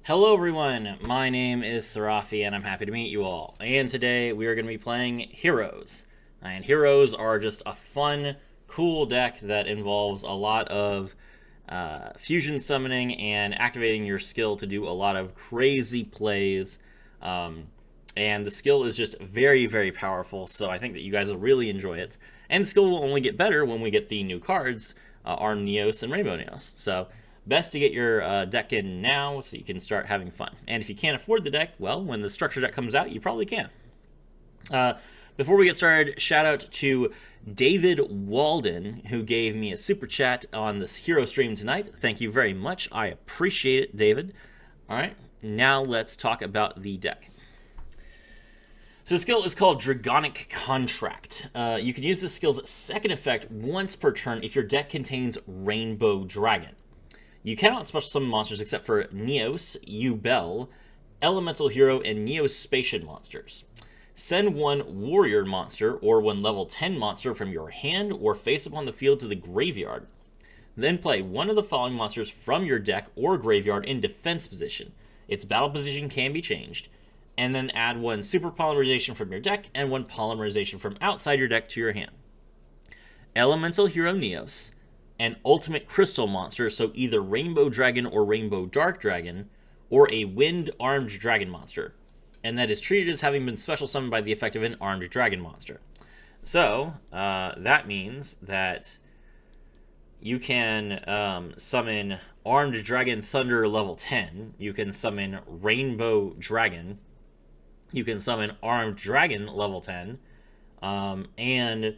Hello everyone, my name is Serafi and I'm happy to meet you all. And today we are going to be playing Heroes. And Heroes are just a fun, cool deck that involves a lot of fusion summoning and activating your skill to do a lot of crazy plays. And the skill is just very, very powerful, so I think that you guys will really enjoy it. And the skill will only get better when we get the new cards, Arm Neos and Rainbow Neos. So best to get your deck in now so you can start having fun. And if you can't afford the deck, well, when the structure deck comes out, you probably can. Before we get started, shout out to David Walden, who gave me a super chat on this hero stream tonight. Thank you very much. I appreciate it, David. All right, now let's talk about the deck. So the skill is called Dragonic Contract. You can use this skill's second effect once per turn if your deck contains Rainbow Dragon. You cannot special summon monsters except for Neos, Yubel, Elemental Hero, and Neospatian monsters. Send one Warrior monster or one level 10 monster from your hand or face up on the field to the graveyard. Then play one of the following monsters from your deck or graveyard in defense position. Its battle position can be changed. And then add one Super Polymerization from your deck and one Polymerization from outside your deck to your hand. Elemental Hero Neos, an ultimate crystal monster, so either Rainbow Dragon or Rainbow Dark Dragon, or a Wind Armed Dragon monster, and that is treated as having been special summoned by the effect of an Armed Dragon monster. So, that means that you can summon Armed Dragon Thunder level 10, you can summon Rainbow Dragon, you can summon Armed Dragon level 10, and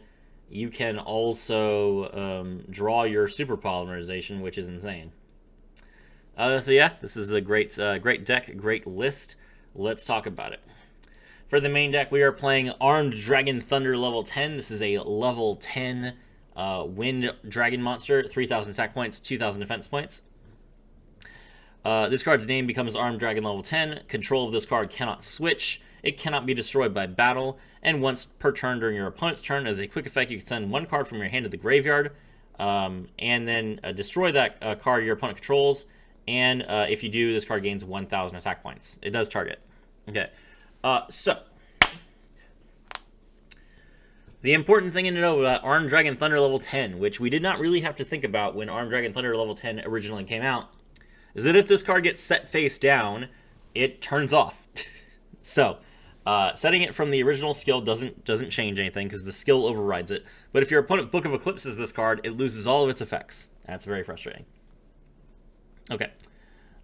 you can also draw your Super Polymerization, which is insane. So yeah, this is a great deck, great list. Let's talk about it. For the main deck, we are playing Armed Dragon Thunder level 10. This is a level 10 Wind Dragon monster, 3,000 attack points, 2,000 defense points. This card's name becomes Armed Dragon level 10. Control of this card cannot switch. It cannot be destroyed by battle. And once per turn during your opponent's turn, as a quick effect, you can send one card from your hand to the graveyard, and then destroy that card your opponent controls. And if you do, this card gains 1,000 attack points. It does target. Okay, so the important thing to know about Armed Dragon Thunder level 10, which we did not really have to think about when Armed Dragon Thunder level 10 originally came out, is that if this card gets set face down, it turns off. So, setting it from the original skill doesn't change anything because the skill overrides it. But if your opponent Book of Eclipses this card, it loses all of its effects. That's very frustrating. Okay.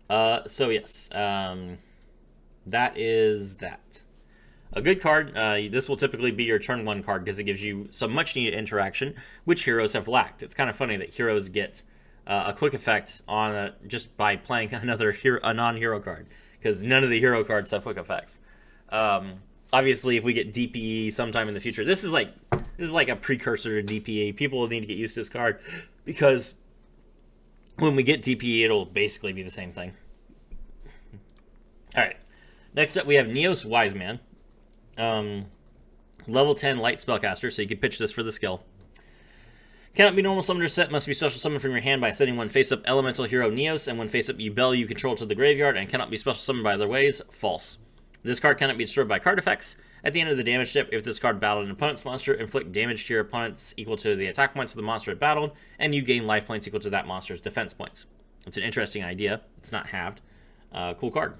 So yes, that is that. A good card, this will typically be your turn 1 card because it gives you some much needed interaction, which heroes have lacked. It's kind of funny that heroes get a quick effect on just by playing a non-hero card, because none of the hero cards have quick effects. Obviously, if we get DPE sometime in the future, this is like a precursor to DPE. People will need to get used to this card because when we get DPE, it'll basically be the same thing. All right. Next up, we have Neos Wise Man, level 10 Light Spellcaster. So you can pitch this for the skill. Cannot be normal summoner set, must be special summoned from your hand by sending one face-up Elemental Hero Neos and one face-up Yubel you control to the graveyard, and cannot be special summoned by other ways. False. This card cannot be destroyed by card effects. At the end of the damage step, if this card battled an opponent's monster, inflict damage to your opponents equal to the attack points of the monster it battled, and you gain life points equal to that monster's defense points. It's an interesting idea. It's not halved. Cool card.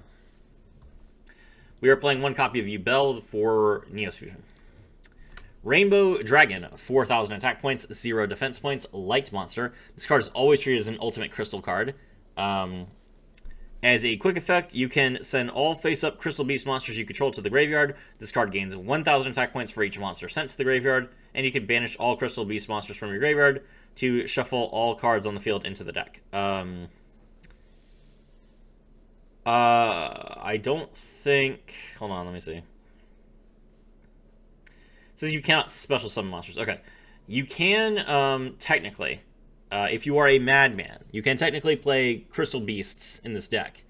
We are playing one copy of Yubel for Neos Fusion. Rainbow Dragon, 4,000 attack points, 0 defense points, light monster. This card is always treated as an ultimate crystal card. As a quick effect, you can send all face-up Crystal Beast monsters you control to the graveyard. This card gains 1,000 attack points for each monster sent to the graveyard, and you can banish all Crystal Beast monsters from your graveyard to shuffle all cards on the field into the deck. I don't think... Hold on, let me see. It says you cannot special summon monsters. Okay. You can, technically... if you are a madman, you can technically play Crystal Beasts in this deck.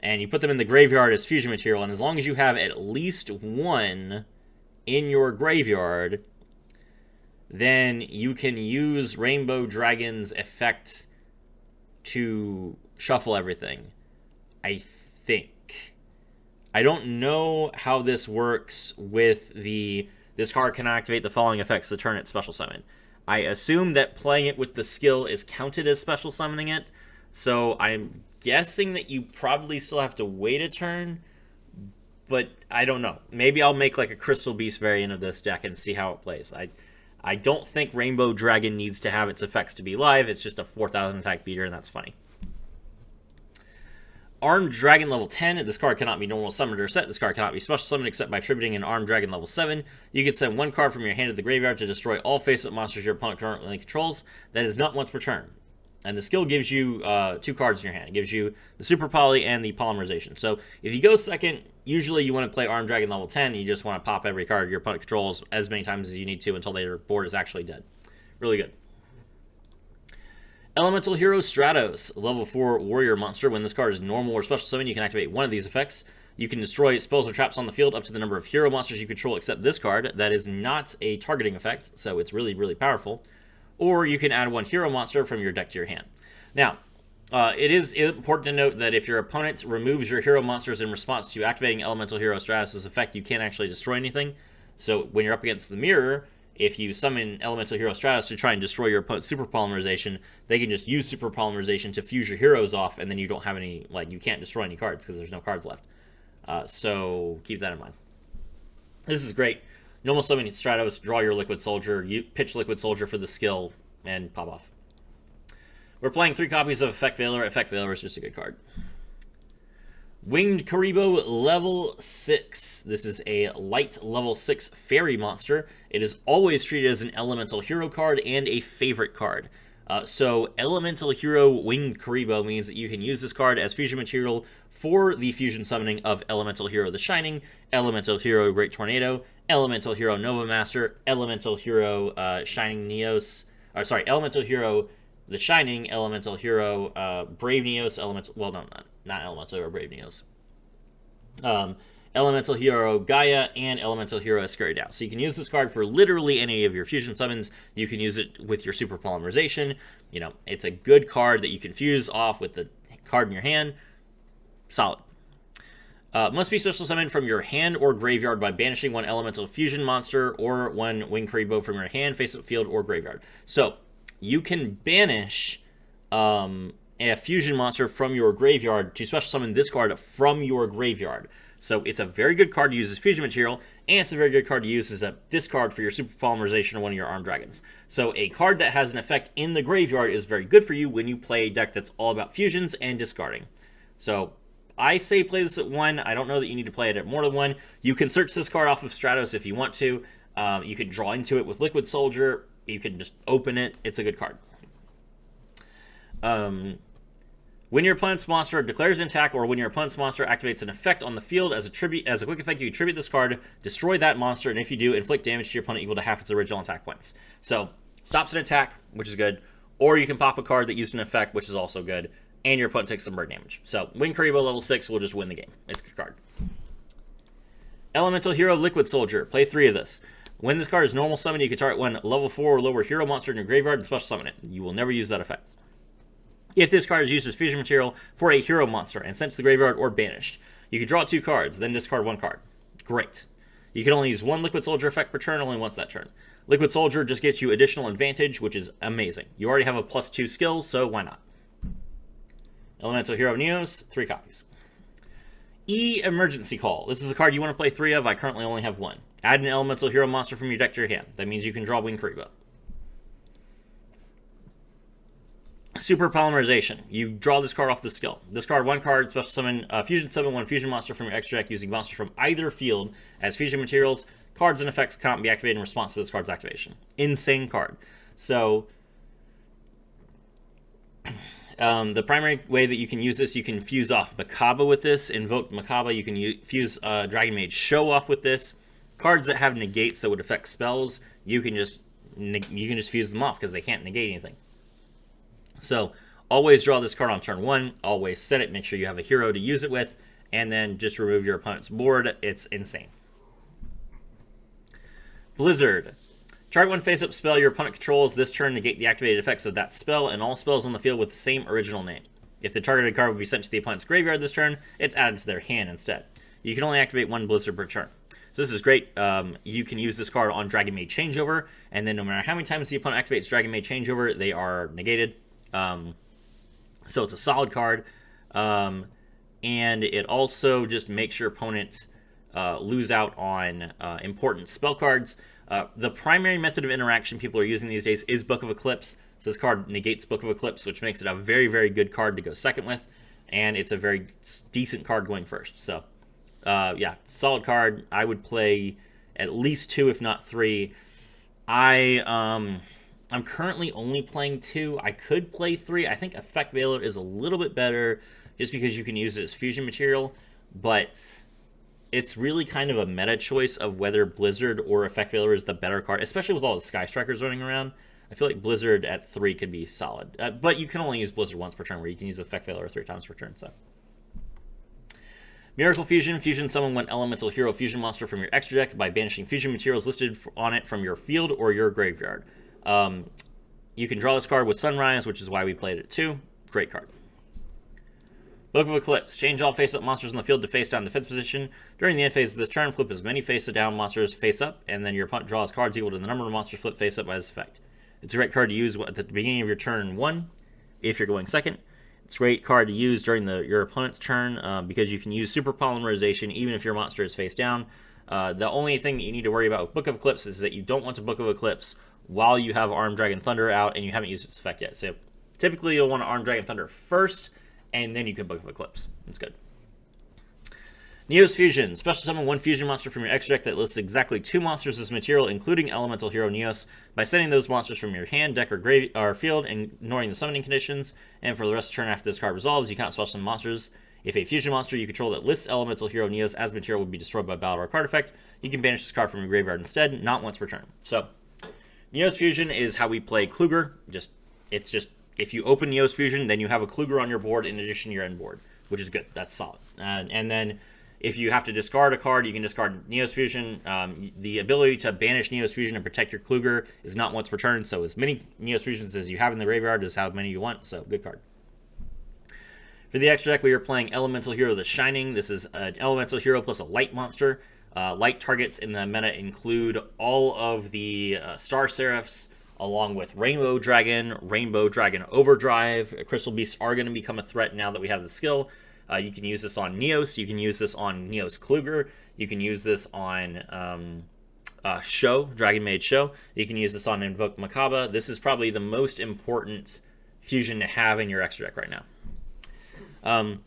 And you put them in the graveyard as fusion material, and as long as you have at least one in your graveyard, then you can use Rainbow Dragon's effect to shuffle everything. I think. I don't know how this works with this card can activate the following effects the turn it's special summon. I assume that playing it with the skill is counted as special summoning it, so I'm guessing that you probably still have to wait a turn, but I don't know. Maybe I'll make like a Crystal Beast variant of this deck and see how it plays. I don't think Rainbow Dragon needs to have its effects to be live. It's just a 4,000 attack beater, and that's funny. Armed Dragon level 10. This card cannot be normal summoned or set. This card cannot be special summoned except by attributing an Armed Dragon level 7. You can send one card from your hand to the graveyard to destroy all face-up monsters your opponent currently controls. That is not once per turn. And the skill gives you 2 cards in your hand. It gives you the Super Poly and the Polymerization. So if you go second, usually you want to play Armed Dragon level 10. And you just want to pop every card your opponent controls as many times as you need to until their board is actually dead. Really good. Elemental Hero Stratos, level 4 warrior monster. When this card is normal or special summon, you can activate one of these effects. You can destroy spells or traps on the field up to the number of hero monsters you control except this card. That is not a targeting effect, so it's really, really powerful. Or you can add one hero monster from your deck to your hand. Now, it is important to note that if your opponent removes your hero monsters in response to activating Elemental Hero Stratos' effect, you can't actually destroy anything. So when you're up against the mirror, if you summon Elemental Hero Stratos to try and destroy your opponent's Super Polymerization, they can just use Super Polymerization to fuse your heroes off, and then you don't have any, like, you can't destroy any cards because there's no cards left. So keep that in mind. This is great. Normal summon Stratos, draw your Liquid Soldier, you pitch Liquid Soldier for the skill, and pop off. We're playing 3 copies of Effect Veiler. Effect Veiler is just a good card. Winged Karibo level 6. This is a light level 6 fairy monster. It is always treated as an elemental hero card and a favorite card. So elemental hero Winged Karibo means that you can use this card as fusion material for the fusion summoning of Elemental Hero the Shining, Elemental Hero Great Tornado, Elemental Hero Nova Master, Elemental Hero Shining Neos, or sorry, Elemental Hero the Shining, Elemental Hero Brave Neos, well, no, not Elemental Hero Brave Neos. Elemental Hero Gaia, and Elemental Hero Escaridao. So you can use this card for literally any of your fusion summons. You can use it with your Super Polymerization. You know, it's a good card that you can fuse off with the card in your hand. Solid. Must be special summoned from your hand or graveyard by banishing one Elemental Fusion monster or one Winged Karibo from your hand, face-up field, or graveyard. So you can banish a fusion monster from your graveyard to special summon this card from your graveyard. So it's a very good card to use as fusion material, and it's a very good card to use as a discard for your Super Polymerization or one of your Armed Dragons. So a card that has an effect in the graveyard is very good for you when you play a deck that's all about fusions and discarding. So I say play this at 1. I don't know that you need to play it at more than 1. You can search this card off of Stratos if you want to. You can draw into it with Liquid Soldier. You can just open it. It's a good card. When your opponent's monster declares an attack, or when your opponent's monster activates an effect on the field as a quick effect, you attribute this card, destroy that monster, and if you do, inflict damage to your opponent equal to half its original attack points. So, stops an attack, which is good, or you can pop a card that used an effect, which is also good, and your opponent takes some bird damage. So, Winged Karibo level 6 will just win the game. It's a good card. Elemental Hero Liquid Soldier. Play 3 of this. When this card is normal summon, you can target one level 4 or lower hero monster in your graveyard and special summon it. You will never use that effect. If this card is used as fusion material for a hero monster and sent to the graveyard or banished, you can draw 2 cards, then discard 1 card. Great. You can only use 1 Liquid Soldier effect per turn, only once that turn. Liquid Soldier just gets you additional advantage, which is amazing. You already have a +2 skill, so why not? Elemental Hero Neos, 3 copies. Emergency Call. This is a card you want to play 3 of. I currently only have 1. Add an Elemental Hero monster from your deck to your hand. That means you can draw Winged Karibo. Super Polymerization. You draw this card off the skill. Discard 1 card, special summon, fusion summon 1 fusion monster from your extra deck using monsters from either field as fusion materials. Cards and effects cannot be activated in response to this card's activation. Insane card. So, the primary way that you can use this, you can fuse off Makaba with this. Invoke Makaba. You can fuse Dragon Maid Show off with this. Cards that have negates that would affect spells, you can just fuse them off because they can't negate anything. So, always draw this card on turn 1, always set it, make sure you have a hero to use it with, and then just remove your opponent's board. It's insane. Blizzard. Target 1 face-up spell your opponent controls this turn, negate the activated effects of that spell, and all spells on the field with the same original name. If the targeted card would be sent to the opponent's graveyard this turn, it's added to their hand instead. You can only activate one Blizzard per turn. So this is great. You can use this card on Dragon Maid Changeover, and then no matter how many times the opponent activates Dragon Maid Changeover, they are negated. So it's a solid card. And it also just makes your opponent lose out on important spell cards. The primary method of interaction people are using these days is Book of Eclipse. So this card negates Book of Eclipse, which makes it a very, very good card to go second with. And it's a very decent card going first. So, yeah, solid card. I would play at least 2, if not 3. I'm currently only playing 2. I could play 3. I think Effect Veiler is a little bit better just because you can use it as fusion material. But it's really kind of a meta choice of whether Blizzard or Effect Veiler is the better card, especially with all the Sky Strikers running around. I feel like Blizzard at 3 could be solid. But you can only use Blizzard once per turn, where you can use Effect Veiler 3 times per turn. So, Miracle Fusion. Fusion summon one elemental hero fusion monster from your extra deck by banishing fusion materials listed on it from your field or your graveyard. You can draw this card with Sunrise, which is why we played it 2. Great card. Book of Eclipse. Change all face-up monsters in the field to face-down defense position. During the end phase of this turn, flip as many face-down monsters face-up, and then your opponent draws cards equal to the number of monsters flipped face-up by this effect. It's a great card to use at the beginning of your turn 1, if you're going second. It's a great card to use during your opponent's turn, because you can use Super Polymerization even if your monster is face down. The only thing that you need to worry about with Book of Eclipse is that you don't want to Book of Eclipse while you have Armed Dragon Thunder out and you haven't used its effect yet. So typically you'll want to Armed Dragon Thunder first, and then you can Book of Eclipse. It's good. Neos Fusion. Special summon one fusion monster from your extra deck that lists exactly 2 monsters as material, including Elemental Hero Neos, by sending those monsters from your hand, deck, or field, and ignoring the summoning conditions. And for the rest of the turn after this card resolves, you can't special summon monsters. If a fusion monster you control that lists Elemental Hero Neos as material would be destroyed by battle or card effect, you can banish this card from your graveyard instead, not once per turn. So, Neos Fusion is how we play Kluger. It's just, if you open Neos Fusion, then you have a Kluger on your board in addition to your end board, which is good. That's solid. And then, if you have to discard a card, you can discard Neos Fusion. The ability to banish Neos Fusion and protect your Kluger is not once per turn, so as many Neos Fusions as you have in the graveyard is how many you want, so good card. For the extra deck, we are playing Elemental Hero the Shining. This is an Elemental Hero plus a light monster. Light targets in the meta include all of the Star Seraphs, along with Rainbow Dragon Overdrive. Crystal Beasts are going to become a threat now that we have the skill. You can use this on Neos. You can use this on Neos Kluger. You can use this on Dragon Maid Show. You can use this on Invoke Makaba. This is probably the most important fusion to have in your extra deck right now.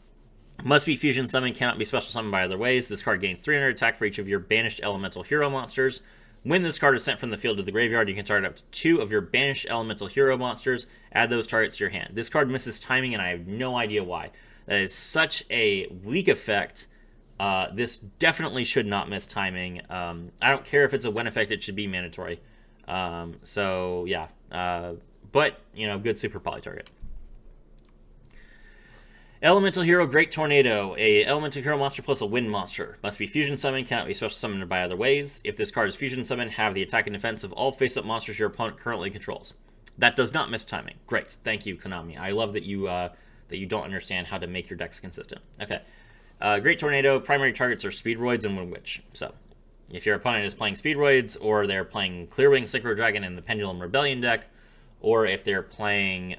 Must be fusion summon, cannot be special summoned by other ways. This card gains 300 attack for each of your banished elemental hero monsters. When this card is sent from the field to the graveyard, you can target up to 2 of your banished elemental hero monsters. Add those targets to your hand. This card misses timing, and I have no idea why. That is such a weak effect. This definitely should not miss timing. I don't care if it's a when effect, it should be mandatory. So, yeah. But, good super poly target. Elemental Hero Great Tornado. A Elemental Hero monster plus a wind monster. Must be fusion summoned, cannot be special summoned by other ways. If this card is fusion summoned, have the attack and defense of all face-up monsters your opponent currently controls. That does not miss timing. Great. Thank you, Konami. I love that you don't understand how to make your decks consistent. Okay. Great Tornado, primary targets are Speedroids and Wind Witch. So, if your opponent is playing Speedroids, or they're playing Clearwing Synchro Dragon in the Pendulum Rebellion deck, or if they're playing,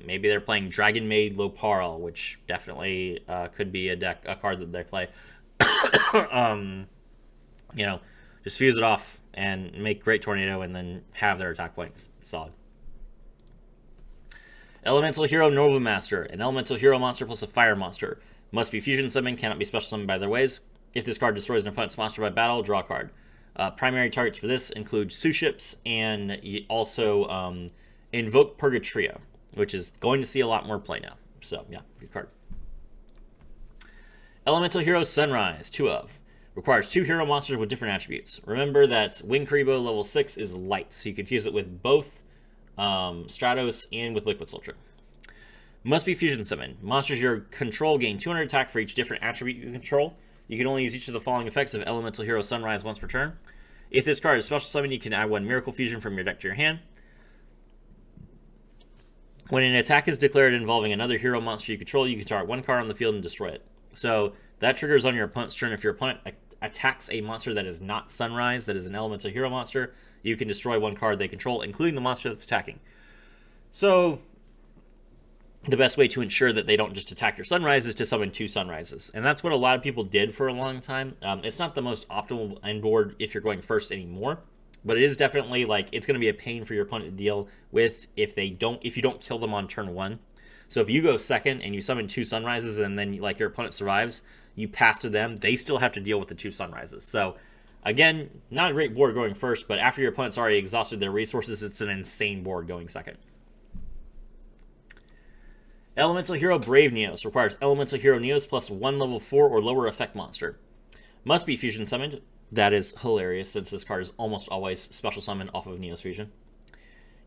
maybe they're playing Dragon Maid Loparl, which definitely could be a card that they play. Just fuse it off and make Great Tornado and then have their attack points. Solid. Elemental Hero Nova Master. An Elemental Hero monster plus a fire monster. Must be fusion summoned, cannot be special summoned by other ways. If this card destroys an opponent's monster by battle, draw a card. Primary targets for this include Suships and also Invoke Purgatria, which is going to see a lot more play now. So, yeah, good card. Elemental Hero Sunrise, 2 of. Requires 2 hero monsters with different attributes. Remember that Wing Karibo level 6 is light, so you can fuse it with both Stratos and with Liquid Soldier. Must be fusion summoned. Monsters your control gain 200 attack for each different attribute you control. You can only use each of the following effects of Elemental Hero Sunrise once per turn. If this card is special summoned, you can add 1 Miracle Fusion from your deck to your hand. When an attack is declared involving another hero monster you control, you can target one card on the field and destroy it. So that triggers on your opponent's turn. If your opponent attacks a monster that is not Sunrise, that is an elemental hero monster, you can destroy one card they control, including the monster that's attacking. So the best way to ensure that they don't just attack your Sunrise is to summon 2 Sunrises. And that's what a lot of people did for a long time. It's not the most optimal end board if you're going first anymore, but it is definitely, like, it's going to be a pain for your opponent to deal with if you don't kill them on turn 1. So if you go second and you summon 2 Sunrises and then, like, your opponent survives, you pass to them, they still have to deal with the 2 Sunrises. So again, not a great board going first, but after your opponent's already exhausted their resources, it's an insane board going second. Elemental Hero Brave Neos requires Elemental Hero Neos plus 1 level 4 or lower effect monster. Must be fusion summoned. That is hilarious, since this card is almost always special summoned off of Neos Fusion.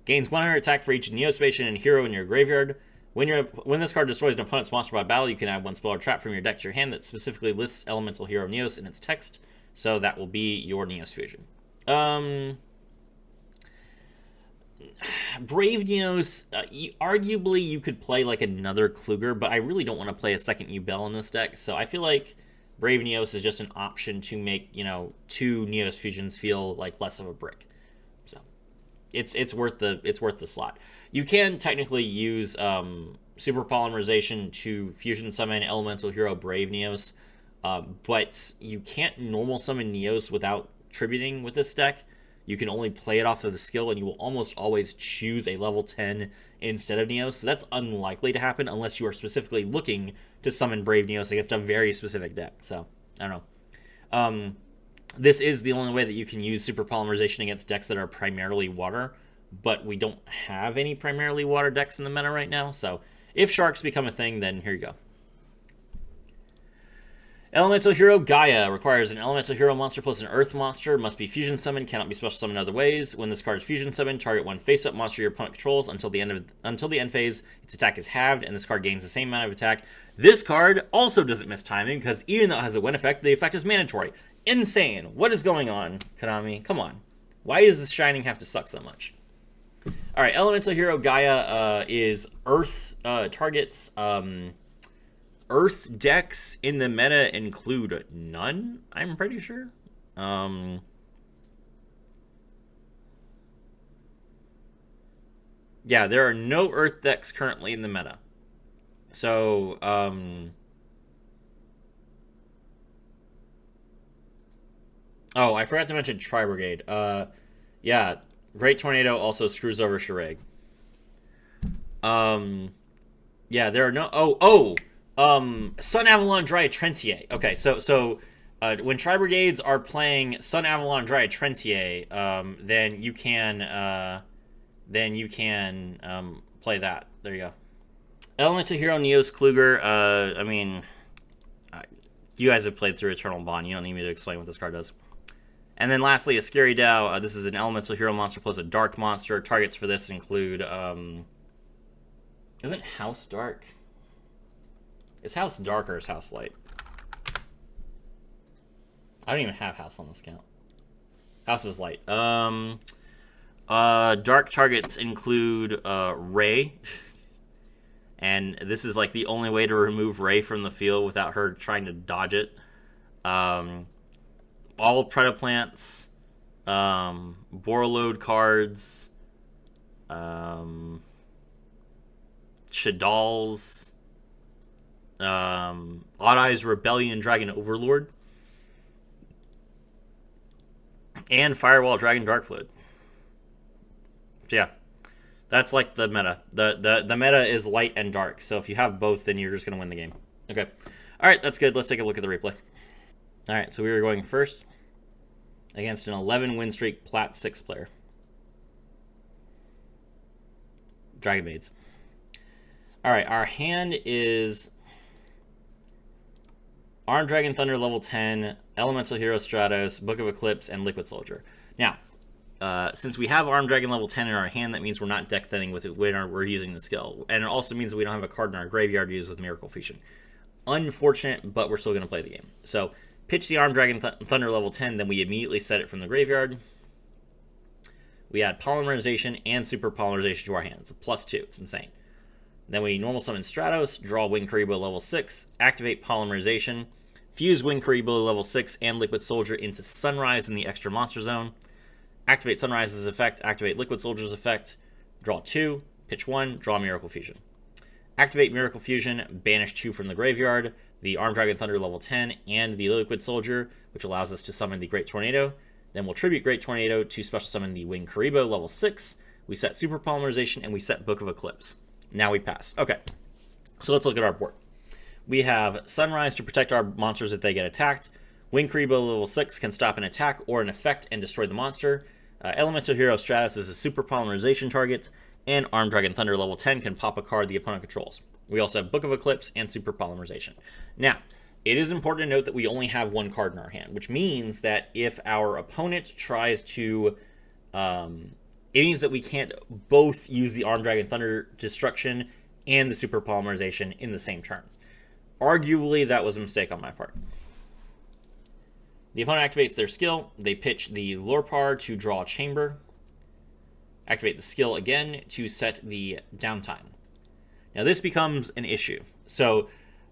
Gains 100 attack for each Neospatian and hero in your graveyard. When this card destroys an opponent's monster by battle, you can add 1 spell or trap from your deck to your hand that specifically lists Elemental Hero Neos in its text. So that will be your Neos Fusion. Brave Neos, arguably you could play like another Kluger, but I really don't want to play a second Ubel in this deck, so I feel like Brave Neos is just an option to make, 2 Neos Fusions feel like less of a brick. So it's worth the slot. You can technically use Super Polymerization to fusion summon Elemental Hero Brave Neos, but you can't normal summon Neos without tributing with this deck. You can only play it off of the skill, and you will almost always choose a level 10 instead of Neos. So that's unlikely to happen unless you are specifically looking to summon Brave Neos against a very specific deck. So, I don't know. This is the only way that you can use Super Polymerization against decks that are primarily water, but we don't have any primarily water decks in the meta right now. So if sharks become a thing, then here you go. Elemental Hero Gaia requires an Elemental Hero monster plus an Earth monster. Must be fusion summoned. Cannot be special summoned other ways. When this card is fusion summoned, target 1 face-up monster your opponent controls until the end phase. Its attack is halved, and this card gains the same amount of attack. This card also doesn't miss timing because even though it has a win effect, the effect is mandatory. Insane! What is going on, Konami? Come on. Why does this Shining have to suck so much? All right, Elemental Hero Gaia is Earth targets. Earth decks in the meta include none, I'm pretty sure. Yeah, there are no Earth decks currently in the meta. So, oh, I forgot to mention Tri-Brigade. Yeah, Great Tornado also screws over Shireg. Yeah, there are no... Sun Avalon Dry Trentier. Okay, so when Tri-Brigades are playing Sun Avalon Dry Trentier, then you can play that. There you go. Elemental Hero Neos Kluger. I mean, you guys have played through Eternal Bond. You don't need me to explain what this card does. And then lastly, a Scary Dow. This is an Elemental Hero monster plus a Dark monster. Targets for this include... isn't House Dark? Is House Dark or is House Light? I don't even have House on this count. House is Light. Dark targets include Ray. And this is like the only way to remove Ray from the field without her trying to dodge it. All Predaplants. Borreload cards. Shadal's. Odd Eyes Rebellion Dragon Overlord, and Firewall Dragon Dark Fluid. So yeah, that's like the meta. The meta is light and dark. So if you have both, then you're just gonna win the game. Okay, all right, that's good. Let's take a look at the replay. All right, so we were going first against an 11 win streak Plat 6 player. Dragon Maids. All right, our hand is Armed Dragon Thunder level 10, Elemental Hero Stratos, Book of Eclipse, and Liquid Soldier. Now, since we have Armed Dragon level 10 in our hand, that means we're not deck thinning with it when we're using the skill. And it also means that we don't have a card in our graveyard to use with Miracle Fusion. Unfortunate, but we're still going to play the game. So, pitch the Armed Dragon Thunder level 10, then we immediately set it from the graveyard. We add Polymerization and Super Polymerization to our hand. It's a +2. It's insane. Then we normal summon Stratos, draw Wing Karibo level 6, activate Polymerization, fuse Wing Karibo level 6 and Liquid Soldier into Sunrise in the extra monster zone, activate Sunrise's effect, activate Liquid Soldier's effect, draw 2, pitch 1, draw Miracle Fusion. Activate Miracle Fusion, banish 2 from the graveyard, the Armed Dragon Thunder level 10, and the Liquid Soldier, which allows us to summon the Great Tornado. Then we'll tribute Great Tornado to special summon the Wing Karibo level 6. We set Super Polymerization, and we set Book of Eclipse. Now we pass. Okay, so let's look at our board. We have Sunrise to protect our monsters if they get attacked. Wing Karibo level 6 can stop an attack or an effect and destroy the monster. Elemental Hero Stratos is a Super Polymerization target. And Armed Dragon Thunder level 10 can pop a card the opponent controls. We also have Book of Eclipse and Super Polymerization. Now, it is important to note that we only have one card in our hand, which means that if our opponent tries to... it means that we can't both use the Armed Dragon Thunder Destruction and the Super Polymerization in the same turn. Arguably, that was a mistake on my part. The opponent activates their skill. They pitch the Lorpar to draw a Chamber. Activate the skill again to set the downtime. Now this becomes an issue. So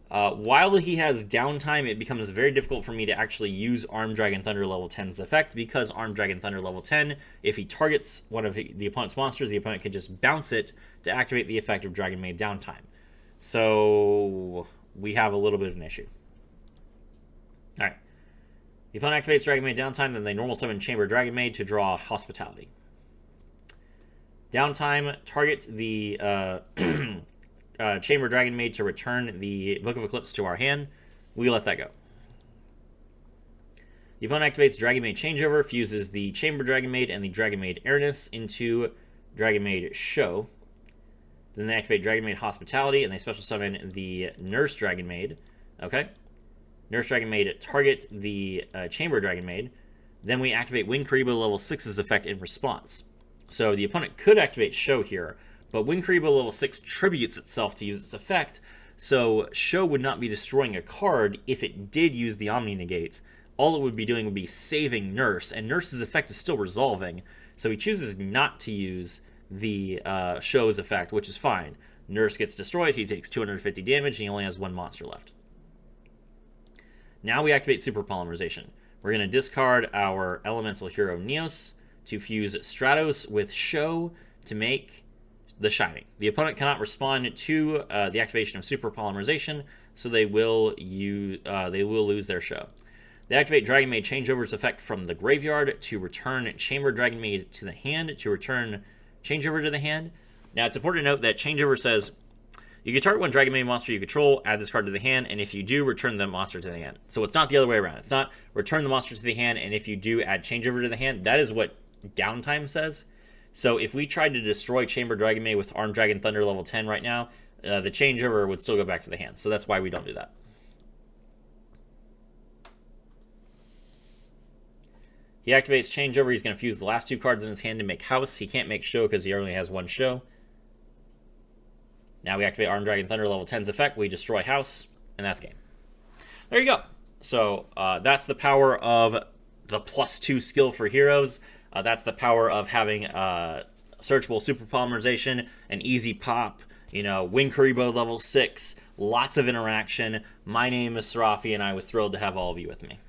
while he has downtime, it becomes very difficult for me to actually use Armed Dragon Thunder level 10's effect, because Armed Dragon Thunder level 10, if he targets one of the opponent's monsters, the opponent can just bounce it to activate the effect of Dragon Maid downtime. So we have a little bit of an issue. Alright. The opponent activates Dragon Maid downtime, then they normal summon Chamber Dragon Maid to draw Hospitality. Downtime, target the Chamber Dragon Maid to return the Book of Eclipse to our hand. We let that go. The opponent activates Dragon Maid Changeover, fuses the Chamber Dragon Maid and the Dragon Maid Airness into Dragon Maid Show. Then they activate Dragon Maid Hospitality, and they special summon the Nurse Dragon Maid. Okay. Nurse Dragon Maid target the Chamber Dragon Maid. Then we activate Wing Karibo level 6's effect in response. So the opponent could activate Show here, but Wing Karibo level 6 tributes itself to use its effect, so Show would not be destroying a card if it did use the Omni Negates. All it would be doing would be saving Nurse, and Nurse's effect is still resolving, so he chooses not to use the Show's effect, which is fine. Nurse gets destroyed, he takes 250 damage, and he only has one monster left. Now we activate Super Polymerization. We're going to discard our Elemental Hero Neos to fuse Stratos with Show to make the Shining. The opponent cannot respond to the activation of Super Polymerization, so they will lose their Show. They activate Dragon Maid Changeover's effect from the graveyard to return Chamber Dragon Maid to the hand, to return Changeover to the hand. Now, it's important to note that Changeover says, you can target one Dragon Maid monster you control, add this card to the hand, and if you do, return the monster to the hand. So it's not the other way around. It's not return the monster to the hand, and if you do, add Changeover to the hand. That is what downtime says. So if we tried to destroy Chamber Dragon Maid with Armed Dragon Thunder level 10 right now, the Changeover would still go back to the hand. So that's why we don't do that. He activates Changeover. He's going to fuse the last two cards in his hand to make House. He can't make Show because he only has one Show. Now we activate Armed Dragon Thunder level 10's effect. We destroy House, and that's game. There you go. So that's the power of the +2 skill for heroes. That's the power of having searchable Super Polymerization, an easy pop, Wing Karibo level 6, lots of interaction. My name is Sarafi, and I was thrilled to have all of you with me.